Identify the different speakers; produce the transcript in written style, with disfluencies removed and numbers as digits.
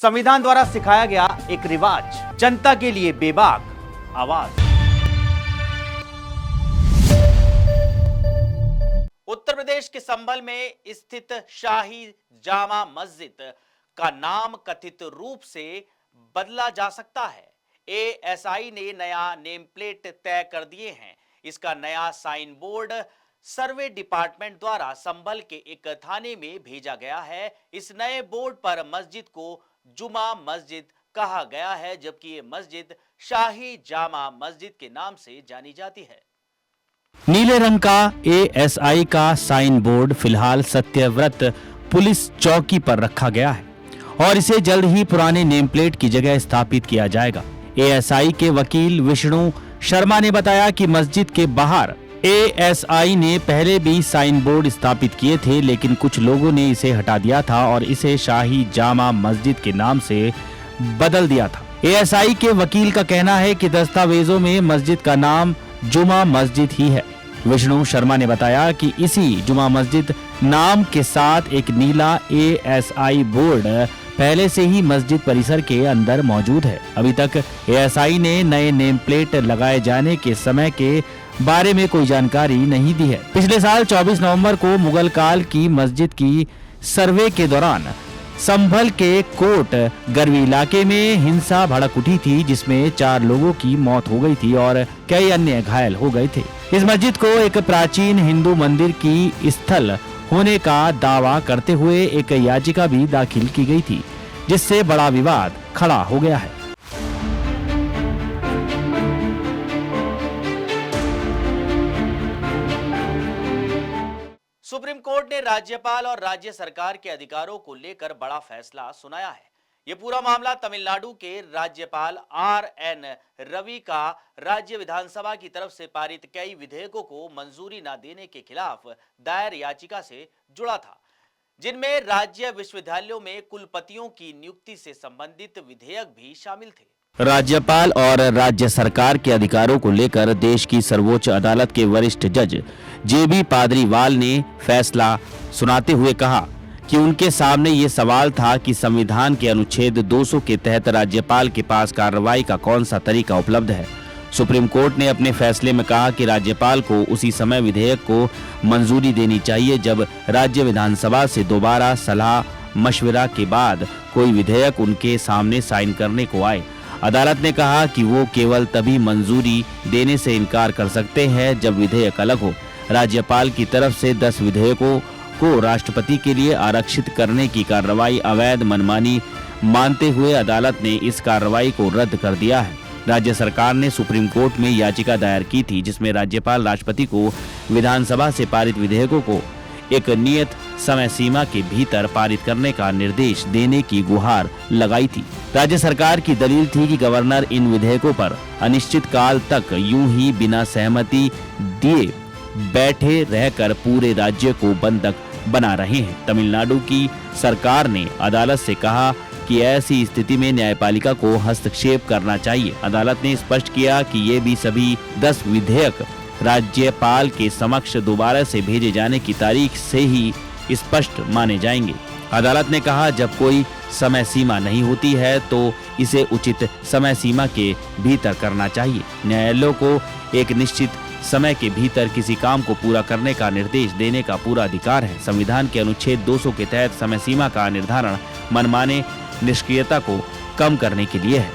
Speaker 1: संविधान द्वारा सिखाया गया एक रिवाज, जनता के लिए बेबाक आवाज। उत्तर प्रदेश के संभल में स्थित शाही जामा मस्जिद का नाम कथित रूप से बदला जा सकता है। एएसआई ने नया नेम प्लेट तय कर दिए हैं। इसका नया साइन बोर्ड सर्वे डिपार्टमेंट द्वारा संभल के एक थाने में भेजा गया है। इस नए बोर्ड पर मस्जिद को जुमा मस्जिद कहा गया है, जबकि ये मस्जिद शाही जामा मस्जिद के नाम से जानी जाती है।
Speaker 2: नीले रंग का एएसआई का साइन बोर्ड फिलहाल सत्यव्रत पुलिस चौकी पर रखा गया है और इसे जल्द ही पुराने नेम प्लेट की जगह स्थापित किया जाएगा। एएसआई के वकील विष्णु शर्मा ने बताया कि मस्जिद के बाहर एएसआई ने पहले भी साइन बोर्ड स्थापित किए थे, लेकिन कुछ लोगों ने इसे हटा दिया था और इसे शाही जामा मस्जिद के नाम से बदल दिया था। एएसआई के वकील का कहना है कि दस्तावेजों में मस्जिद का नाम जुमा मस्जिद ही है। विष्णु शर्मा ने बताया कि इसी जुमा मस्जिद नाम के साथ एक नीला एएसआई बोर्ड पहले से ही मस्जिद परिसर के अंदर मौजूद है। अभी तक एएसआई ने नए नेम प्लेट लगाए जाने के समय के बारे में कोई जानकारी नहीं दी है। पिछले साल 24 नवंबर को मुगल काल की मस्जिद की सर्वे के दौरान संभल के कोट गरवी इलाके में हिंसा भड़क उठी थी, जिसमें 4 लोगों की मौत हो गई थी और कई अन्य घायल हो गए थे। इस मस्जिद को एक प्राचीन हिंदू मंदिर की स्थल होने का दावा करते हुए एक याचिका भी दाखिल की गई थी, जिससे बड़ा विवाद खड़ा हो गया है।
Speaker 1: सुप्रीम कोर्ट ने राज्यपाल और राज्य सरकार के अधिकारों को लेकर बड़ा फैसला सुनाया है। ये पूरा मामला तमिलनाडु के राज्यपाल आर.एन. रवि का राज्य विधानसभा की तरफ से पारित कई विधेयकों को मंजूरी न देने के खिलाफ दायर याचिका से जुड़ा था, जिनमें राज्य विश्वविद्यालयों में कुलपतियों की नियुक्ति से संबंधित विधेयक भी शामिल थे।
Speaker 2: राज्यपाल और राज्य सरकार के अधिकारों को लेकर देश की सर्वोच्च अदालत के वरिष्ठ जज जेबी पादरीवाल ने फैसला सुनाते हुए कहा कि उनके सामने ये सवाल था कि संविधान के अनुच्छेद 200 के तहत राज्यपाल के पास कार्रवाई का कौन सा तरीका उपलब्ध है। सुप्रीम कोर्ट ने अपने फैसले में कहा कि राज्यपाल को उसी समय विधेयक को मंजूरी देनी चाहिए जब राज्य विधानसभा से दोबारा सलाह मशविरा के बाद कोई विधेयक उनके सामने साइन करने को आए। अदालत ने कहा कि वो केवल तभी मंजूरी देने से इनकार कर सकते हैं जब विधेयक अलग हो। राज्यपाल की तरफ से 10 विधेयकों को राष्ट्रपति के लिए आरक्षित करने की कार्रवाई अवैध मनमानी मानते हुए अदालत ने इस कार्रवाई को रद्द कर दिया है। राज्य सरकार ने सुप्रीम कोर्ट में याचिका दायर की थी, जिसमें राज्यपाल राष्ट्रपति को विधानसभा से पारित विधेयकों को एक नियत समय सीमा के भीतर पारित करने का निर्देश देने की गुहार लगाई थी। राज्य सरकार की दलील थी कि गवर्नर इन विधेयकों पर अनिश्चित काल तक यूं ही बिना सहमति दिए बैठे रहकर पूरे राज्य को बंधक बना रहे हैं। तमिलनाडु की सरकार ने अदालत से कहा कि ऐसी स्थिति में न्यायपालिका को हस्तक्षेप करना चाहिए। अदालत ने स्पष्ट किया कि ये भी सभी 10 विधेयक राज्यपाल के समक्ष दोबारा से भेजे जाने की तारीख से ही स्पष्ट माने जाएंगे। अदालत ने कहा जब कोई समय सीमा नहीं होती है तो इसे उचित समय सीमा के भीतर करना चाहिए। न्यायालय को एक निश्चित समय के भीतर किसी काम को पूरा करने का निर्देश देने का पूरा अधिकार है। संविधान के अनुच्छेद 200 के तहत समय सीमा का निर्धारण मनमाने निष्क्रियता को कम करने के लिए है।